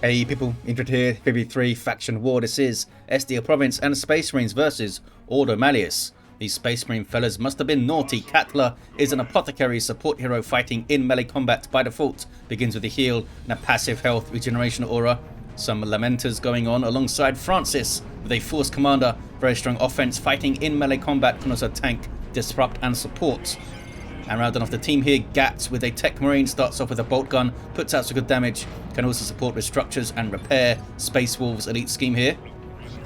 Hey people, Injured here, 53 Faction War. This is SDL Province and Space Marines versus Ordo Malleus. These Space Marine fellas must have been naughty. Katla is an Apothecary support hero fighting in melee combat by default. Begins with a heal and a passive health regeneration aura. Some Lamenters going on alongside Francis with a Force Commander. Very strong offense, fighting in melee combat, can also tank, disrupt and support. And rounding off the team here, Gatts with a Techmarine, starts off with a bolt gun, puts out some good damage, can also support with structures and repair. Space Wolves elite scheme here.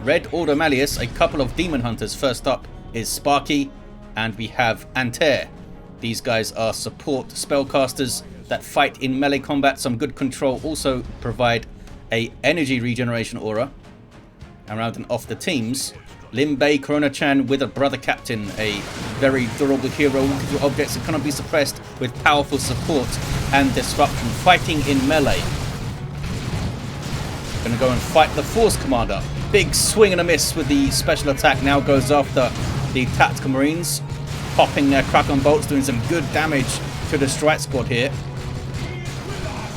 Red Ordo Malleus, a couple of Daemonhunters. First up is Sparkky, and we have Anter. These guys are support spellcasters that fight in melee combat, some good control, also provide a energy regeneration aura. And rounding off the teams, LimBeiCoronaChan with a brother captain, a very durable hero with objects that cannot be suppressed, with powerful support and disruption, fighting in melee. Gonna go and fight the Force Commander. Big swing and a miss with the special attack. Now goes after the Tactical Marines, popping their Kraken bolts, doing some good damage to the strike squad here.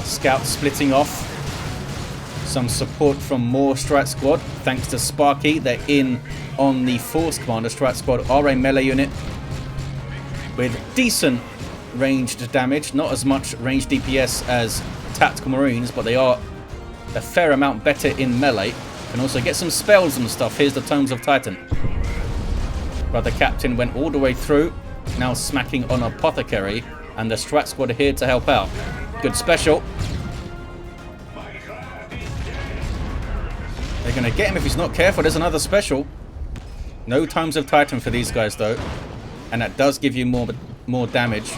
Scouts splitting off. Some support from more strike squad thanks to Sparkky. They're in on the Force Commander. Strike squad are a melee unit with decent ranged damage, not as much ranged DPS as Tactical Marines, but they are a fair amount better in melee. Can also get some spells and stuff. Here's the Tomes of Titan. Brother captain went all the way through, now smacking on Apothecary, and the strike squad are here to help out. Good special. They're going to get him if he's not careful. There's another special. No Tomes of Titan for these guys though, and that does give you more damage.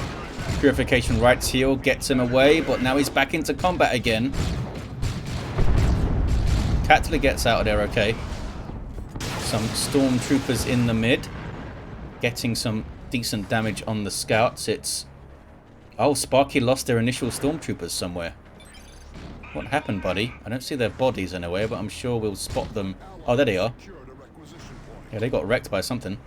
Purification Rites heal gets him away, but now he's back into combat again. Katla gets out of there okay. Some stormtroopers in the mid, getting some decent damage on the scouts. It's... oh, Sparkky lost their initial stormtroopers somewhere. What happened, buddy? I don't see their bodies anywhere, but I'm sure we'll spot them. Oh, there they are. Yeah, they got wrecked by something.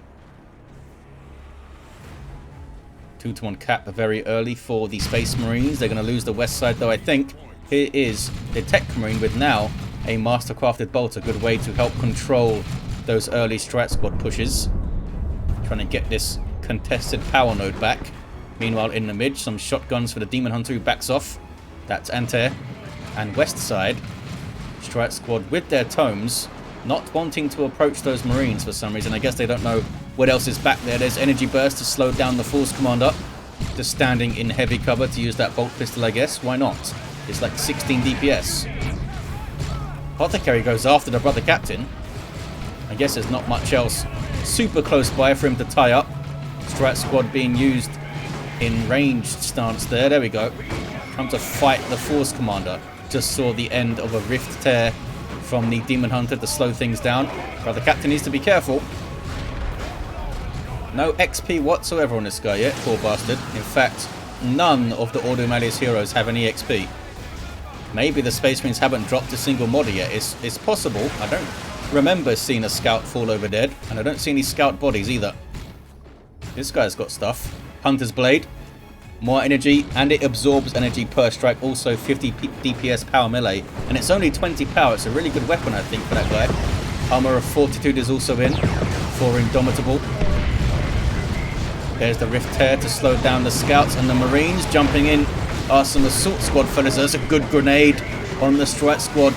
2-to-1 cap very early for the Space Marines. They're going to lose the west side though, I think. Here is the Techmarine with now a mastercrafted bolt, a good way to help control those early strike squad pushes. Trying to get this contested power node back. Meanwhile, in the mid, some shotguns for the Daemonhunter who backs off. That's Anter. And west side, strike squad with their tomes, not wanting to approach those Marines for some reason. I guess they don't know what else is back there. There's energy burst to slow down the Force Commander. Just standing in heavy cover to use that bolt pistol, I guess. Why not? It's like 16 DPS. Apothecary goes after the brother captain. I guess there's not much else super close by for him to tie up. Strike squad being used in ranged stance there. There we go. Come to fight the Force Commander. Just saw the end of a rift tear from the Daemonhunter to slow things down. Brother captain needs to be careful. No XP whatsoever on this guy yet, poor bastard. In fact, none of the Ordo Malleus heroes have any XP. Maybe the Space Marines haven't dropped a single modder yet. It's possible. I don't remember seeing a scout fall over dead, and I don't see any scout bodies either. This guy's got stuff. Hunter's Blade. More energy, and it absorbs energy per strike. Also 50 DPS power melee, and it's only 20 power. It's a really good weapon, I think, for that guy. Armor of Fortitude is also in for Indomitable. There's the rift tear to slow down the scouts, and the Marines jumping in are some assault squad fellas. There's a good grenade on the strike squad.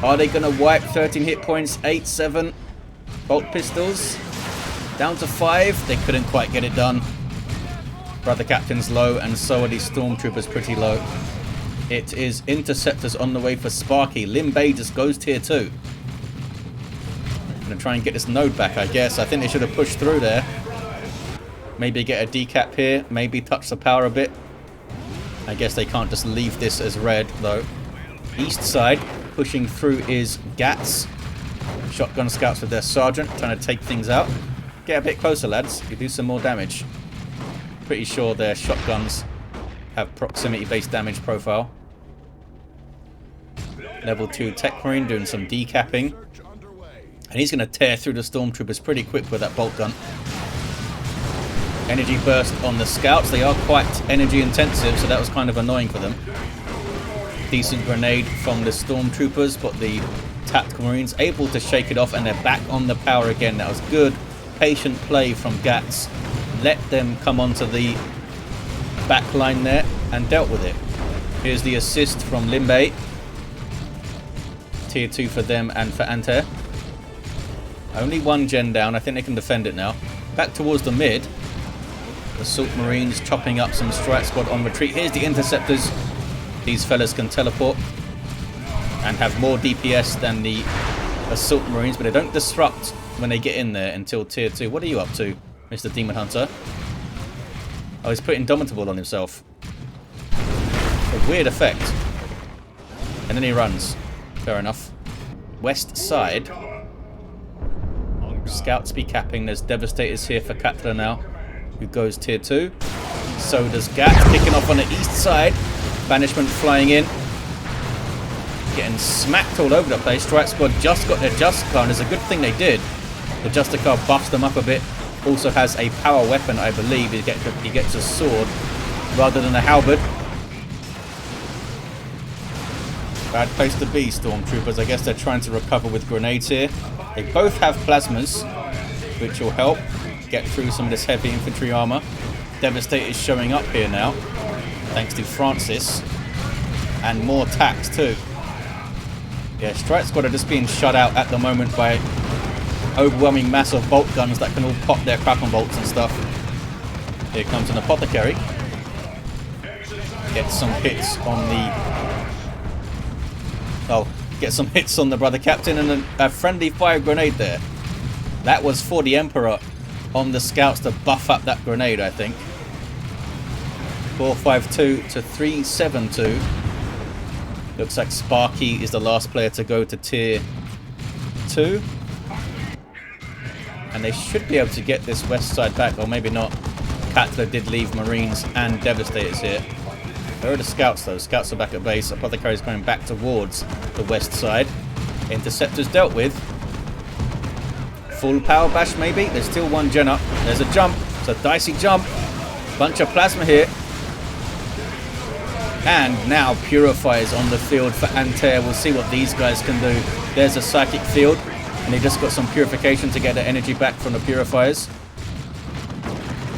Are they going to wipe 13 hit points? 8, 7 bolt pistols down to 5. They couldn't quite get it done. Brother captain's low, and so are these stormtroopers pretty low. It is interceptors on the way for Sparkky. LimBei just goes tier 2. Gonna try and get this node back, I guess. I think they should have pushed through there. Maybe get a decap here. Maybe touch the power a bit. I guess they can't just leave this as red though. East side, pushing through is Gatts. Shotgun scouts with their sergeant, trying to take things out. Get a bit closer, lads. You do some more damage. Pretty sure their shotguns have proximity-based damage profile. Level 2 Techmarine doing some decapping. And he's going to tear through the stormtroopers pretty quick with that bolt gun. Energy burst on the scouts. They are quite energy intensive, so that was kind of annoying for them. decent grenade from the stormtroopers, but the tactical marines able to shake it off, and they're back on the power again. That was good, patient play from Gatts. Let them come onto the back line there and dealt with it. Here's the assist from LimBei. Tier 2 for them and for Anter. Only one gen down. I think they can defend it now. Back towards the mid. Assault Marines chopping up some strike squad on retreat. Here's the interceptors. These fellas can teleport and have more DPS than the Assault Marines, but they don't disrupt when they get in there until tier 2. What are you up to, Mr. Daemonhunter? Oh, he's putting Indomitable on himself. A weird effect. And then he runs. Fair enough. West side. Scouts be capping. There's Devastators here for Katla now, who goes tier 2. So does Gatts, kicking off on the east side. Banishment flying in. Getting smacked all over the place. Strike Squad just got their Justicar, and it's a good thing they did. The Justicar buffs them up a bit. Also has a power weapon, I believe. He gets a sword rather than a halberd. Bad place to be, Stormtroopers. I guess they're trying to recover with grenades here. They both have plasmas, which will help get through some of this heavy infantry armor. Devastator's showing up here now, thanks to Francis. And more tax too. Yeah, Strike Squad are just being shut out at the moment by overwhelming mass of bolt guns that can all pop their Kraken bolts and stuff. Here comes an Apothecary. Get some hits on the... Oh, get some hits on the brother captain, and a friendly fire grenade there. That was for the Emperor on the scouts to buff up that grenade, I think. 452 to 372. Looks like Sparkky is the last player to go to tier 2. And they should be able to get this west side back, or maybe not. Katla did leave Marines and Devastators here. Where are the scouts though? Scouts are back at base. Apothecary is going back towards the west side. Interceptors dealt with. Full power bash maybe. There's still one gen up. There's a jump. It's a dicey jump. Bunch of plasma here. And now Purifiers on the field for Anter. We'll see what these guys can do. There's a psychic field. And they just got some purification to get the energy back from the Purifiers.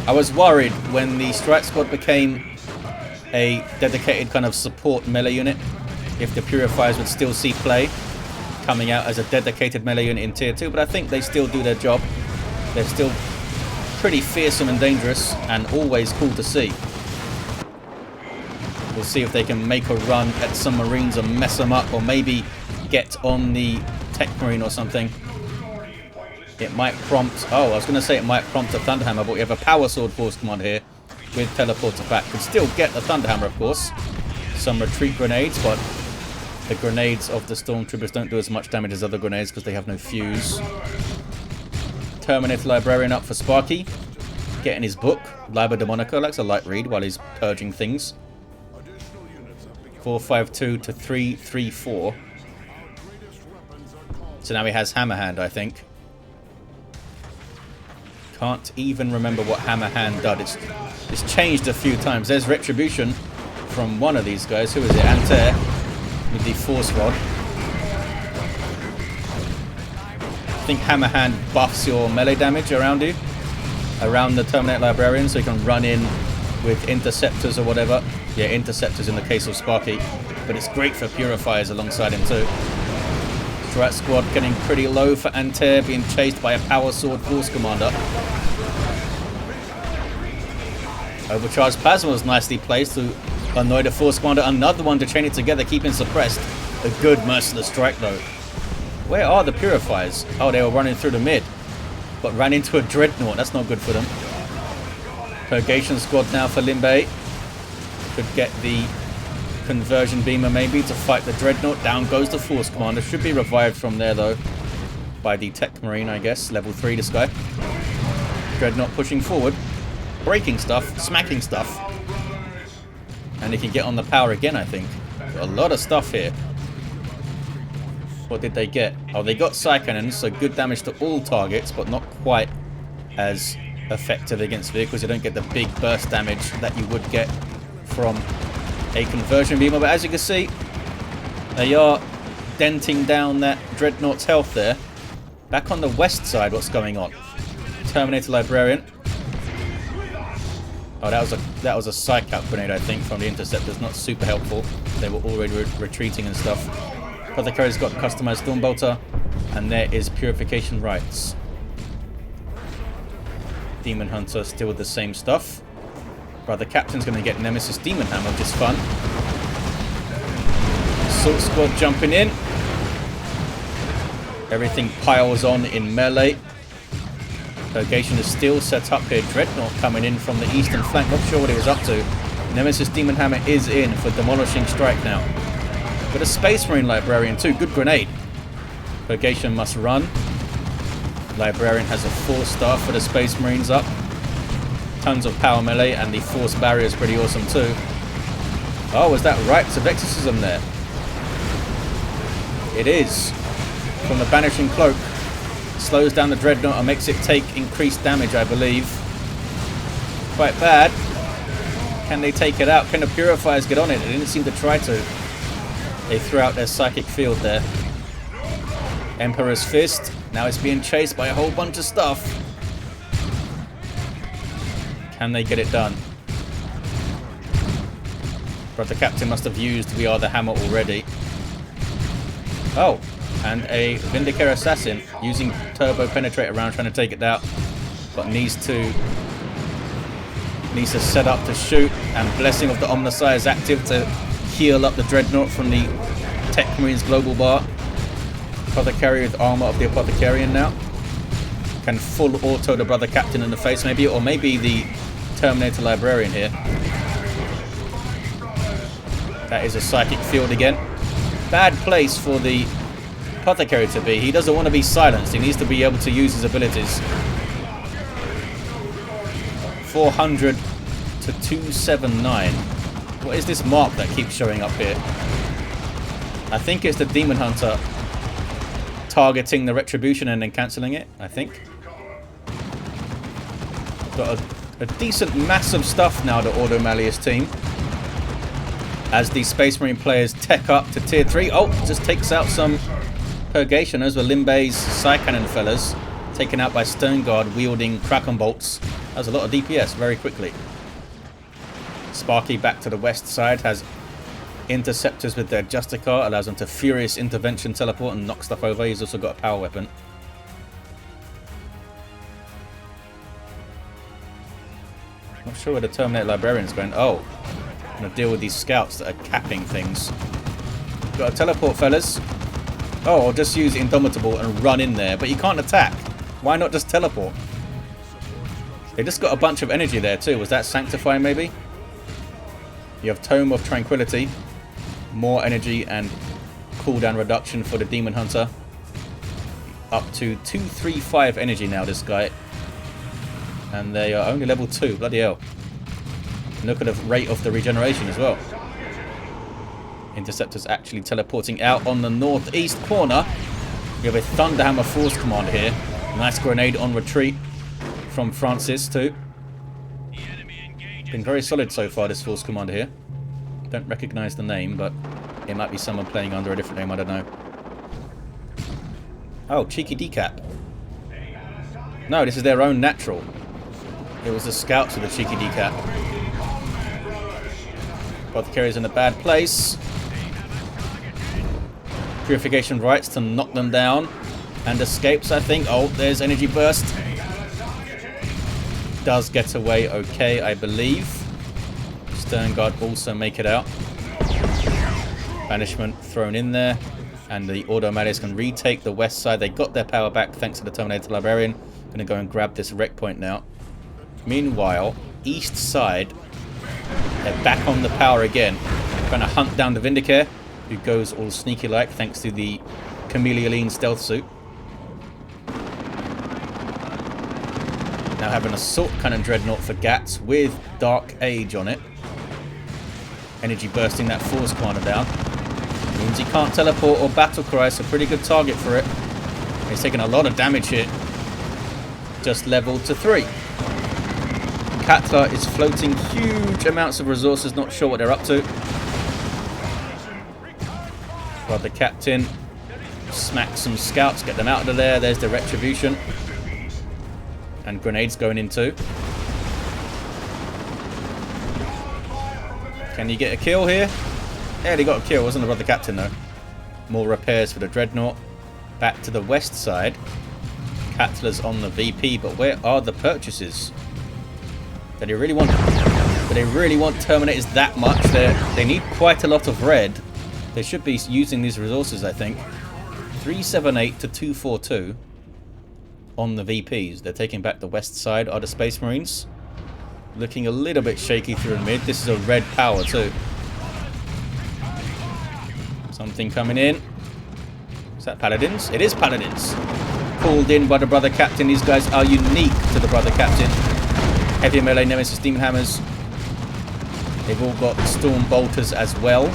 I was worried when the Strike Squad became a dedicated kind of support melee unit, if the Purifiers would still see play coming out as a dedicated melee unit in tier 2, but I think they still do their job. They're still pretty fearsome and dangerous and always cool to see. We'll see if they can make a run at some Marines and mess them up, or maybe get on the Techmarine or something. It might prompt... Oh, I was going to say it might prompt a Thunderhammer, but we have a Power Sword Force Command here with Teleporter back. Could still get the Thunderhammer, of course. Some retreat grenades, but the grenades of the Stormtroopers don't do as much damage as other grenades because they have no fuse. Terminator Librarian up for Sparkky. Getting his book. Liber Demonica likes a light read while he's purging things. 452 to 334. So now he has Hammerhand, I think. Can't even remember what Hammerhand does. It's changed a few times. There's Retribution from one of these guys. Who is it? Anter with the Force Rod. I think Hammerhand buffs your melee damage around you. Around the Terminator Librarian, so you can run in with Interceptors or whatever. Yeah, Interceptors in the case of Sparkky. But it's great for Purifiers alongside him too. Strike Squad getting pretty low for Anter, being chased by a Power Sword Force Commander. Overcharged Plasma was nicely placed to annoy the Force Commander. Another one to chain it together, keeping suppressed. A good merciless strike though. Where are the Purifiers? Oh, they were running through the mid. But ran into a Dreadnought. That's not good for them. Purgation Squad now for LimBei. Could get the Conversion Beamer maybe to fight the Dreadnought. Down goes the Force Commander. Should be revived from there though. By the Techmarine, I guess. Level 3 this guy. Dreadnought pushing forward. Breaking stuff. Smacking stuff. And he can get on the power again, I think. Got a lot of stuff here. What did they get? Oh, they got Psycannons, so good damage to all targets, but not quite as effective against vehicles. You don't get the big burst damage that you would get from a Conversion Beamer. But as you can see, They are denting down that Dreadnought's health there. Back on the west side, what's going on? Terminator Librarian. Oh, that was a psych out grenade, I think, from the Interceptors. Not super helpful. They were already retreating and stuff. Apothecary's got customized Stormbolter, and there is Purification Rites. Daemonhunter still with the same stuff. Brother Captain's going to get Nemesis Demon Hammer, which is fun. Assault Squad jumping in. Everything piles on in melee. Purgation is still set up here. Dreadnought coming in from the eastern flank. Not sure what he was up to. Nemesis Demon Hammer is in for Demolishing Strike now. But a Space Marine Librarian too. Good grenade. Purgation must run. Librarian has a 4-star for the Space Marines up. Tons of power melee, and the Force Barrier is pretty awesome too. Oh, was that Rites of Exorcism there? It is. From the Banishing Cloak. Slows down the Dreadnought and makes it take increased damage, I believe. Quite bad. Can they take it out? Can the Purifiers get on it? They didn't seem to try to. They threw out their Psychic Field there. Emperor's Fist. Now it's being chased by a whole bunch of stuff. Can they get it done? Brother Captain must have used We Are the Hammer already. Oh, and a Vindicator Assassin using Turbo Penetrate around trying to take it out. But needs to set up to shoot, and Blessing of the Omnissiah is active to heal up the Dreadnought from the Techmarine's global bar. Apothecary with armor of the Apothecarian now. Can full auto the Brother Captain in the face maybe, or maybe the Terminator Librarian here. That is a Psychic Field again. Bad place for the Apothecary to be. He doesn't want to be silenced. He needs to be able to use his abilities. 400 to 279. What is this mark that keeps showing up here? I think it's the Daemonhunter targeting the Retribution and then cancelling it, I think. Got a decent mass of stuff now, the Ordo Malleus team. As the Space Marine players tech up to tier 3. Oh, just takes out some Purgation. Those were LimBei's Psycannon fellas. Taken out by Stone Guard wielding Kraken Bolts. That was a lot of DPS very quickly. Sparkky back to the west side. Has Interceptors with their Justicar. Allows them to Furious Intervention teleport and knock stuff over. He's also got a power weapon. Not sure where the Terminator Librarian's going. Oh, gonna deal with these scouts that are capping things. Got a teleport, fellas. Oh, I'll just use Indomitable and run in there. But you can't attack. Why not just teleport? They just got a bunch of energy there too. Was that Sanctify maybe? You have Tome of Tranquility. More energy and cooldown reduction for the Daemonhunter. Up to 235 energy now, this guy. And they are only level 2. Bloody hell. Look at the rate of the regeneration as well. Interceptors actually teleporting out on the northeast corner. We have a Thunderhammer Force Command here. Nice grenade on retreat from Francis too. Been very solid so far, this Force Commander here. Don't recognise the name, but it might be someone playing under a different name, I don't know. Oh, cheeky decap. No, this is their own natural. It was the scouts with the cheeky decap. Apothecary's in a bad place. Purification Rites to knock them down. And escapes, I think. Oh, there's Energy Burst. Does get away okay, I believe. Stern Guard also make it out. Banishment thrown in there. And the Ordo Malleus can retake the west side. They got their power back thanks to the Terminator Librarian. Gonna go and grab this wreck point now. Meanwhile, east side, they're back on the power again. Trying to hunt down the Vindicator, who goes all sneaky like thanks to the Chameleon stealth suit. Now have an Assault Cannon Dreadnought for Gatts with Dark Age on it. Energy bursting that Force Commander down. Means he can't teleport or battle cry, so pretty good target for it. He's taking a lot of damage here. Just leveled to 3. Katla is floating huge amounts of resources, not sure what they're up to. Brother Captain. Smack some scouts, get them out of there. There's the Retribution. And grenades going in too. Can you get a kill here? Yeah, they got a kill. Wasn't the Brother Captain though. More repairs for the Dreadnought. Back to the west side. Katla's on the VP, but where are the purchases? Do they really want Terminators that much? They need quite a lot of red. They should be using these resources, I think. 378 to 242 on the VPs. They're taking back the west side. Are the Space Marines looking a little bit shaky through the mid? This is a red power too. Something coming in. Is that Paladins? It is Paladins. Called in by the Brother Captain. These guys are unique to the Brother Captain. Heavy melee Nemesis Demon Hammers. They've all got Storm Bolters as well.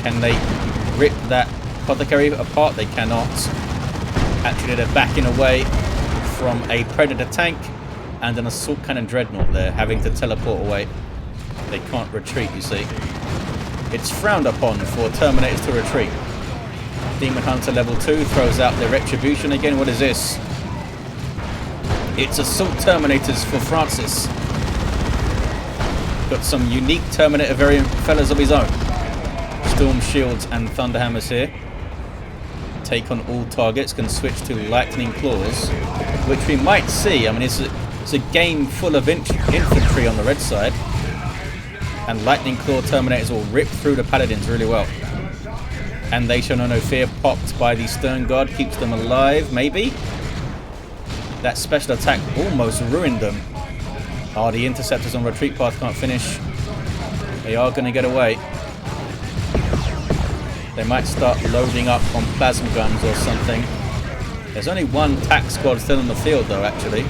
Can they rip that Apothecary apart? They cannot. Actually, they're backing away from a Predator tank and an Assault Cannon Dreadnought there, having to teleport away. They can't retreat, you see. It's frowned upon for Terminators to retreat. Daemonhunter level 2 throws out the Retribution again. What is this? It's Assault Terminators for Francis. Got some unique Terminator variant fellas of his own. Storm Shields and Thunderhammers here. Take on all targets. Can switch to Lightning Claws, which we might see. I mean, it's a game full of infantry on the red side. And Lightning Claw Terminators will rip through the Paladins really well. And they show no fear, popped by the Stern Guard, keeps them alive, maybe? That special attack almost ruined them. Oh, the Interceptors on retreat path can't finish. They are going to get away. They might start loading up on plasma guns or something. There's only one TAC squad still on the field though, actually.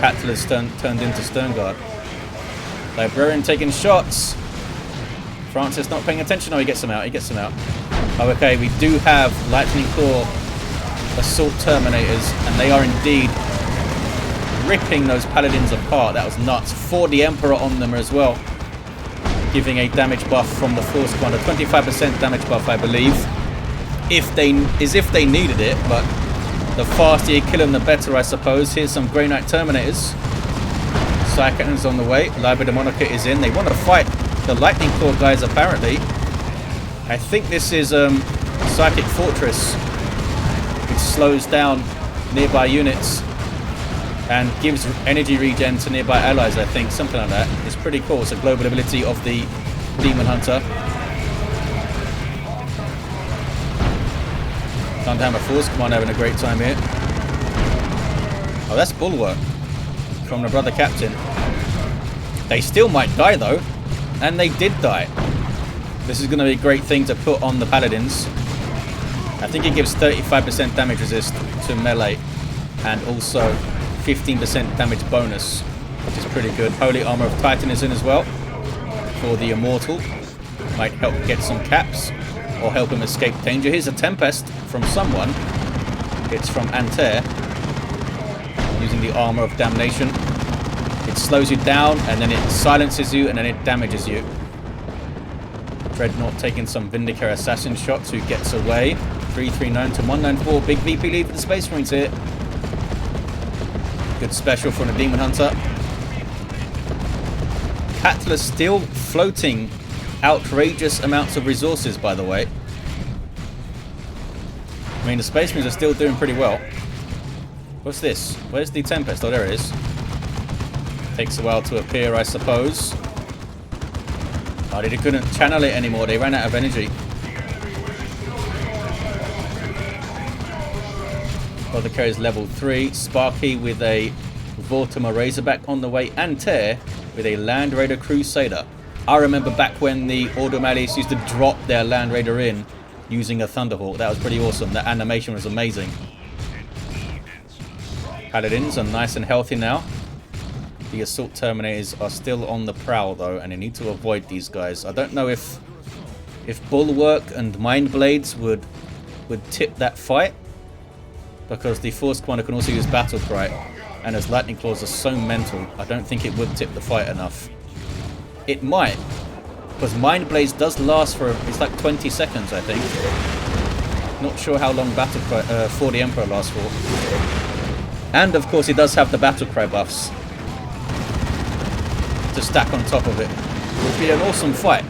Katla's turned into Stern Guard. Librarian taking shots. Francis not paying attention. Oh, he gets them out. He gets them out. Oh, okay. We do have Lightning Claw Assault Terminators, and they are indeed ripping those Paladins apart. That was nuts. 4 the Emperor on them as well, giving a damage buff from the Force Commander. 25% damage buff, I believe. If they needed it, but the faster you kill them, the better, I suppose. Here's some Grey Knight Terminators. Psychon's on the way. Liber Demonica is in. They want to fight the Lightning Claw guys, apparently. I think this is Psychic Fortress, which slows down nearby units and gives energy regen to nearby allies, I think. Something like that. It's pretty cool. It's a global ability of the Daemonhunter. Thunderhammer Force Command having a great time here. Oh, that's Bulwark from the Brother Captain. They still might die though. And they did die. This is going to be a great thing to put on the Paladins. I think it gives 35% damage resist to melee. And also 15% damage bonus, which is pretty good. Holy Armor of Titan is in as well for the Immortal. Might help get some caps or help him escape danger. Here's a Tempest from someone. It's from Anter, using the Armor of Damnation. It slows you down, and then it silences you, and then it damages you. Dreadnought taking some Vindicator Assassin shots, who gets away. 339 to 194. Big VP lead for the Space Marines here. Good special from the Daemonhunter. Katla still floating outrageous amounts of resources, by the way. I mean, the Space Marines are still doing pretty well. What's this? Where's the Tempest? Oh, there it is. Takes a while to appear, I suppose. Oh, they couldn't channel it anymore. They ran out of energy. Apothecary is level 3. Sparkky with a Vortimer Razorback on the way. And Tear with a Land Raider Crusader. I remember back when the Ordo Malleus used to drop their Land Raider in using a Thunderhawk. That was pretty awesome. That animation was amazing. Paladins are nice and healthy now. The Assault Terminators are still on the prowl though, and they need to avoid these guys. I don't know if Bulwark and Mind Blades would tip that fight, because the Force Commander can also use Battle Cry, and as Lightning Claws are so mental, I don't think it would tip the fight enough. It might, Because Mind Blades does last for, it's like 20 seconds, I think. Not sure how long Battle Cry for the Emperor lasts for. And of course, he does have the Battle Cry buffs to stack on top of it. It would be an awesome fight.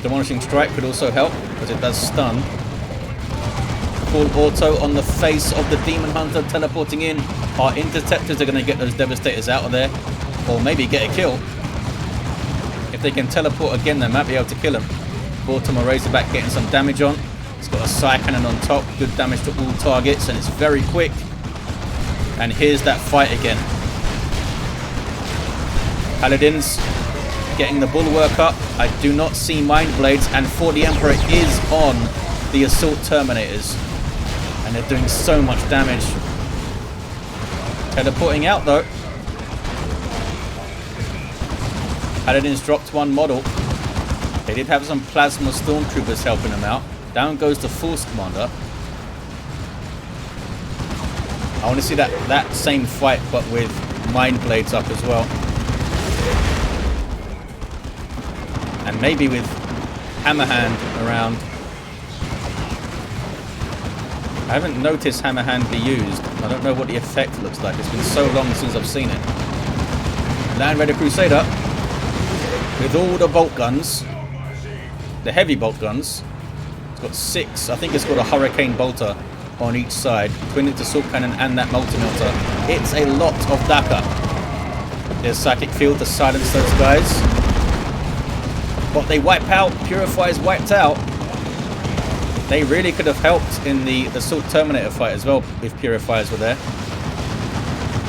Demolishing Strike could also help, because it does stun. Full auto on the face of the Daemonhunter teleporting in. Our interceptors are going to get those Devastators out of there. Or maybe get a kill. If they can teleport again, they might be able to kill him. Vortimer Razorback getting some damage on. It's got a Psy Cannon on top. Good damage to all targets, and it's very quick. And here's that fight again. Paladins getting the bulwark up. I do not see Mind Blades, and for the Emperor is on the Assault Terminators. And they're doing so much damage. Teleporting out though. Paladins dropped one model. They did have some Plasma Stormtroopers helping them out. Down goes the Force Commander. I want to see that same fight, but with Mind Blades up as well. And maybe with Hammerhand around. I haven't noticed Hammerhand be used. I don't know what the effect looks like. It's been so long since I've seen it. Land Raider Crusader. With all the bolt guns. The heavy bolt guns. It's got 6. I think it's got a Hurricane Bolter on each side. Twin Assault Cannon and that Multi-Melter. It's a lot of Daka. There's Psychic Field to silence those guys. But they wipe out. Purifier's wiped out. They really could have helped in the Assault Terminator fight as well if Purifiers were there.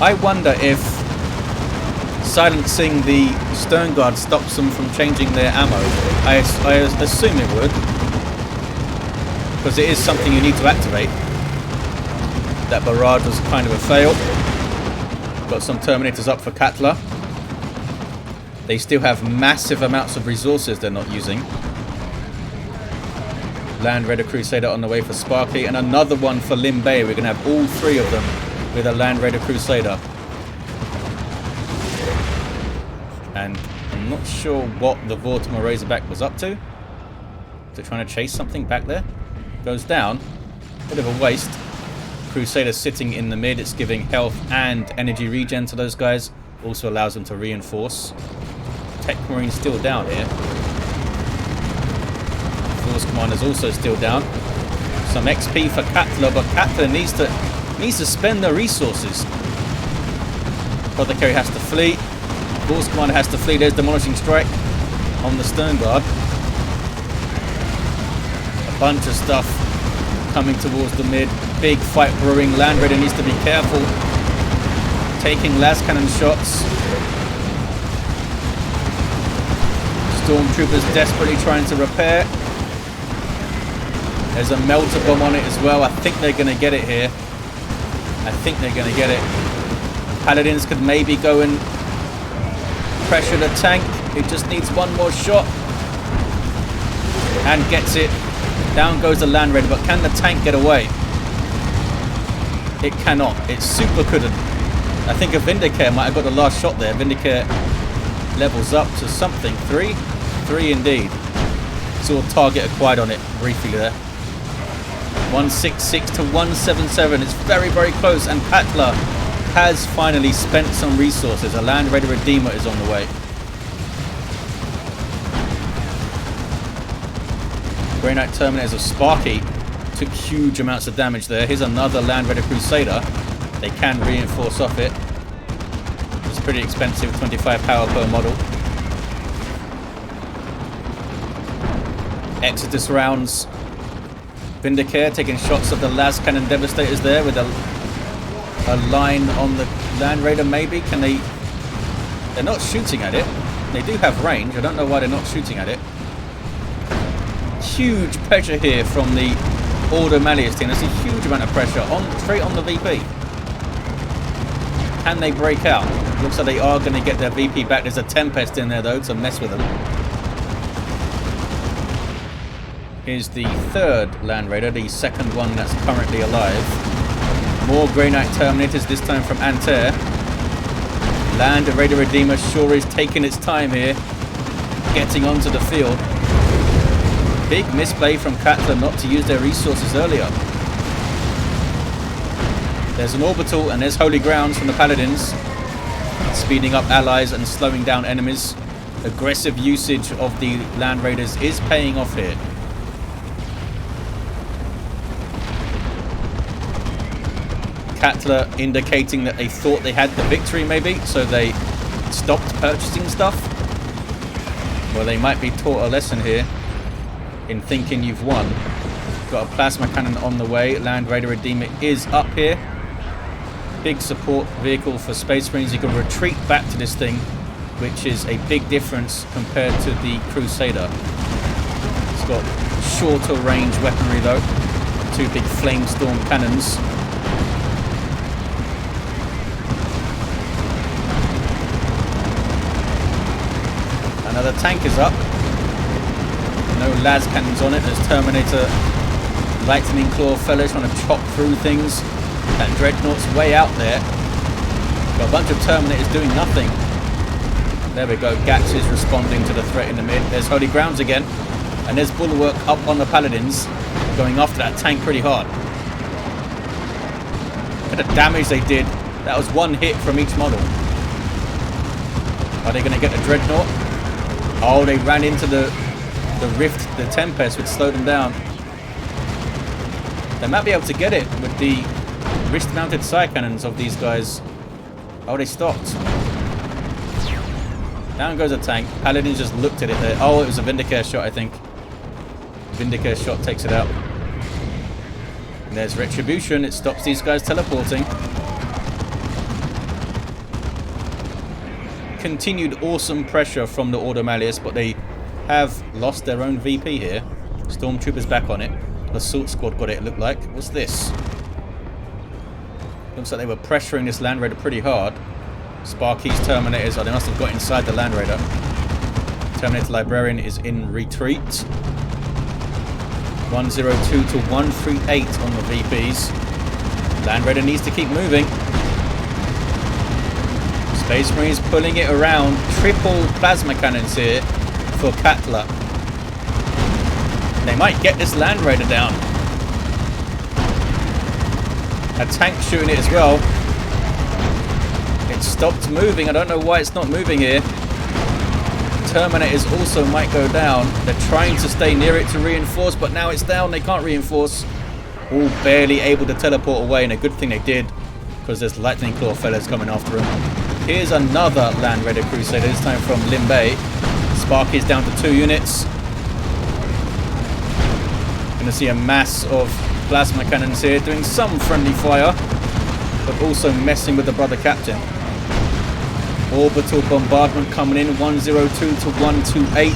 I wonder if silencing the Stern Guard stops them from changing their ammo. I assume it would. Because it is something you need to activate. That barrage was kind of a fail. Got some Terminators up for Katla. They still have massive amounts of resources they're not using. Land Raider Crusader on the way for Sparkky. And another one for LimBei. We're going to have all 3 of them with a Land Raider Crusader. And I'm not sure what the Vortimer Razorback was up to. Is it trying to chase something back there? Goes down. Bit of a waste. Crusader sitting in the mid. It's giving health and energy regen to those guys. Also allows them to reinforce. Techmarine still down here. Force Commander's also still down. Some XP for Katla, but Katla needs to spend the resources. Apothecary has to flee. Force Commander has to flee. There's Demolishing Strike on the Stern Guard. A bunch of stuff coming towards the mid. Big fight brewing. Land Raider needs to be careful. Taking las cannon shots. Stormtroopers desperately trying to repair. There's a melter bomb on it as well. I think they're going to get it here. I think they're going to get it. Paladins could maybe go and pressure the tank. It just needs one more shot. And gets it. Down goes the Land Raider, but can the tank get away? It cannot. It super couldn't. I think a Vindicare might have got the last shot there. Vindicare levels up to something. 3? 3 indeed. Saw target acquired on it briefly there. 166 to 177. It's very, very close. And Katla has finally spent some resources. A Land Raider Redeemer is on the way. Grey Knight Terminators of Sparkky took huge amounts of damage there. Here's another Land Raider Crusader. They can reinforce off it. It's pretty expensive, 25 power per model. Exodus rounds. Vindicare taking shots at the las cannon Devastators there with a line on the Land Raider maybe. Can they... They're not shooting at it. They do have range. I don't know why they're not shooting at it. Huge pressure here from the Ordo Malleus team. There's a huge amount of pressure straight on the VP. Can they break out? Looks like they are going to get their VP back. There's a Tempest in there though to mess with them. Here's the 3rd Land Raider, the 2nd one that's currently alive. More Grey Knight Terminators, this time from Antair. Land Raider Redeemer sure is taking its time here, getting onto the field. Big misplay from Katla not to use their resources earlier. There's an orbital and there's holy grounds from the paladins, speeding up allies and slowing down enemies. Aggressive usage of the Land Raiders is paying off here. Katla indicating that they thought they had the victory maybe, so they stopped purchasing stuff. Well, they might be taught a lesson here in thinking you've won. Got a plasma cannon on the way. Land Raider Redeemer is up here. Big support vehicle for Space Marines. You can retreat back to this thing, which is a big difference compared to the Crusader. It's got shorter range weaponry though. Two big flamestorm cannons. Another tank is up. No las cannons on it. There's Terminator lightning claw fellows trying to chop through things. That dreadnought's way out there. Got a bunch of Terminators doing nothing. There we go. Gatts is responding to the threat in the mid. There's holy grounds again. And there's Bulwark up on the paladins, going after that tank pretty hard. Look at the damage they did. That was one hit from each model. Are they going to get the dreadnought? Oh, they ran into the rift, the Tempest, which slowed them down. They might be able to get it with the wrist-mounted side cannons of these guys. Oh, they stopped. Down goes a tank. Paladins just looked at it there. Oh, it was a Vindicare shot, I think. Vindicare shot takes it out. And there's Retribution. It stops these guys teleporting. Continued awesome pressure from the Ordo Malleus, but they have lost their own VP here. Stormtroopers back on it. Assault squad got it, it looked like. What's this? Looks like they were pressuring this Land Raider pretty hard. Sparkky's Terminators, oh, they must have got inside the Land Raider. Terminator Librarian is in retreat. 102 to 138 on the VPs. Land Raider needs to keep moving. Space Marines pulling it around. Triple plasma cannons here for Katla. They might get this Land Raider down. A tank shooting it as well. It stopped moving. I don't know why it's not moving here. Terminators also might go down. They're trying to stay near it to reinforce, but now it's down. They can't reinforce. All barely able to teleport away, and a good thing they did, because there's lightning claw fellas coming after them. Here's another Land Raider Crusader, this time from LimBei. Sparkky's down to 2 units. Going to see a mass of plasma cannons here, doing some friendly fire, but also messing with the brother captain. Orbital bombardment coming in, 102 to 128.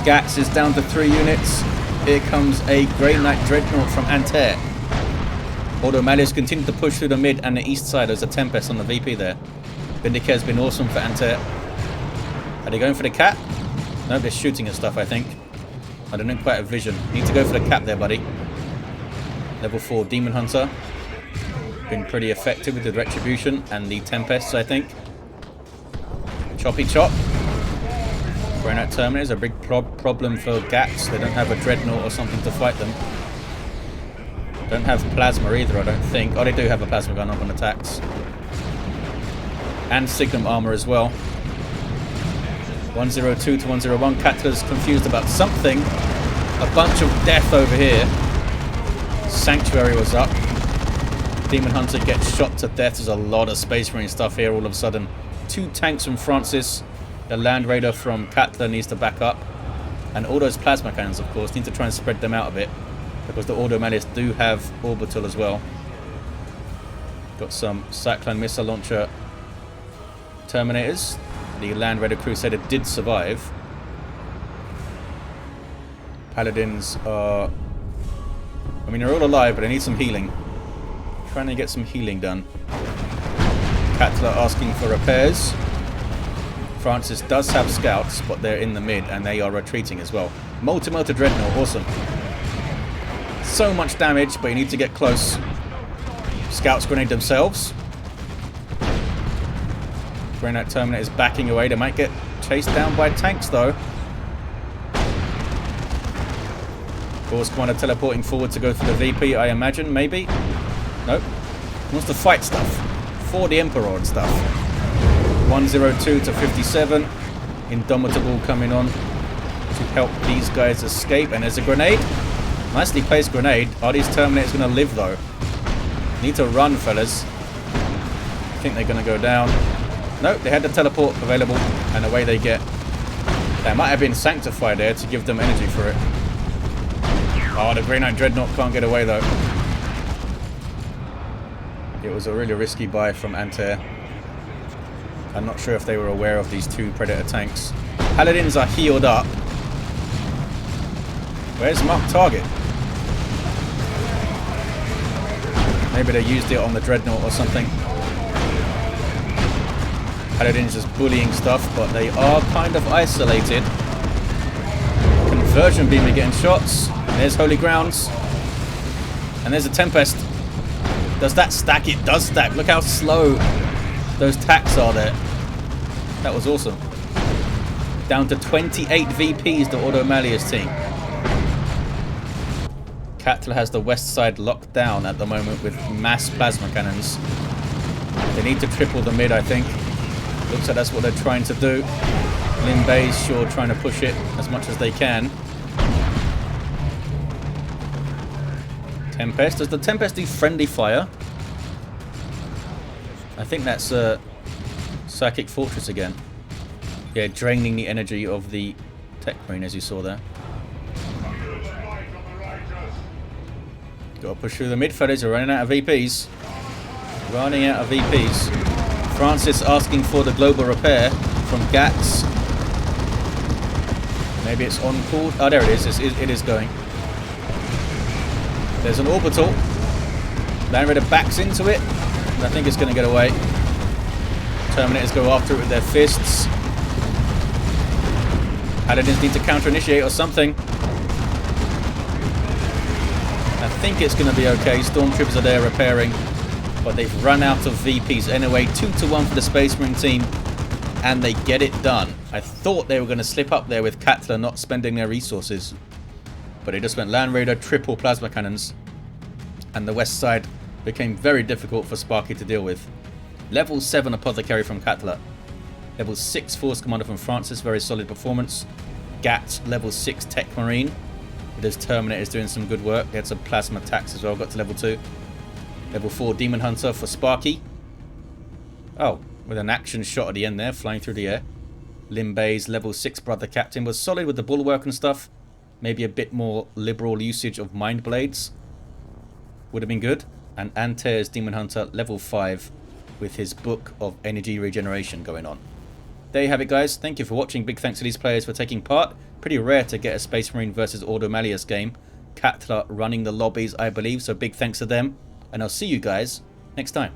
Gatts is down to 3 units. Here comes a Grey Knight Dreadnought from Antair. Ordo Malleus continue to push through the mid and the east side. There's a Tempest on the VP there. Vindicare's been awesome for Antair. Are they going for the cap? No, they're shooting at stuff, I think. I don't know, quite a vision. Need to go for the cap there, buddy. Level 4 Daemonhunter. Been pretty effective with the Retribution and the Tempests, I think. Choppy chop. Grey Knight Terminators, a big problem for Gatts. They don't have a Dreadnought or something to fight them. Don't have Plasma either, I don't think. Oh, they do have a Plasma gun up on attacks. And Signum armor as well. 102 to 101. Katla's confused about something. A bunch of death over here. Sanctuary was up. Daemonhunter gets shot to death. There's a lot of Space Marine stuff here all of a sudden. 2 tanks from Francis. The Land Raider from Katla needs to back up. And all those plasma cannons, of course, need to try and spread them out a bit, because the Ordo Malleus do have orbital as well. Got some Cyclone missile launcher Terminators. The Land Raider Crusader did survive. Paladins are... I mean, they're all alive, but they need some healing. Trying to get some healing done. Katla asking for repairs. Francis does have scouts, but they're in the mid, and they are retreating as well. Multi-motor Dreadnought, awesome. So much damage, but you need to get close. Scouts grenade themselves. Grey Knight Terminator is backing away. They might get chased down by tanks though. Force Commander teleporting forward to go for the VP, I imagine, maybe? Nope. He wants to fight stuff. For the Emperor and stuff. 102 to 57. Indomitable coming on to help these guys escape. And there's a grenade. Nicely placed grenade. Are these Terminators going to live though? Need to run, fellas. I think they're going to go down. Nope, they had the teleport available. And away they get. That might have been sanctified there to give them energy for it. Oh, the Grey Knight Dreadnought can't get away though. It was a really risky buy from Antair. I'm not sure if they were aware of these two Predator tanks. Paladins are healed up. Where's Mark Target? Maybe they used it on the Dreadnought or something. Paladins just bullying stuff, but they are kind of isolated. Conversion beam are getting shots. There's Holy Grounds. And there's a Tempest. Does that stack? It does stack. Look how slow those tacks are there. That was awesome. Down to 28 VPs, the Ordo Malleus team. Katla has the west side locked down at the moment with mass plasma cannons. They need to triple the mid, I think. Looks like that's what they're trying to do. LimBei's sure trying to push it as much as they can. Tempest. Does the Tempest do friendly fire? I think that's Psychic Fortress again. Yeah, draining the energy of the Techmarine as you saw there. Got to push through the mid, fellas. We're running out of VPs. Running out of VPs. Francis asking for the global repair from Gatts. Maybe it's on call. Oh, there it is. It is going. There's an orbital. Land Raider backs into it. And I think it's going to get away. Terminators go after it with their fists. Paladins need to counter-initiate or something. I think it's going to be okay. Stormtroopers are there repairing. But they've run out of VPs. Anyway, 2-1 for the Space Marine team. And they get it done. I thought they were going to slip up there with Katla not spending their resources. But they just went Land Raider, triple plasma cannons. And the west side became very difficult for Sparkky to deal with. Level 7 Apothecary from Katla. Level 6 Force Commander from Francis, very solid performance. Gatts, level 6 Techmarine. With his Terminators doing some good work. They had some plasma attacks as well, got to level 2. Level 4 Daemonhunter for Sparkky. Oh, with an action shot at the end there, flying through the air. LimBei's level 6 Brother Captain was solid with the bulwark and stuff. Maybe a bit more liberal usage of Mind Blades would have been good. And Antair's Daemonhunter level 5 with his Book of Energy Regeneration going on. There you have it, guys. Thank you for watching. Big thanks to these players for taking part. Pretty rare to get a Space Marine versus Ordo Malleus game. Katla running the lobbies, I believe, so big thanks to them. And I'll see you guys next time.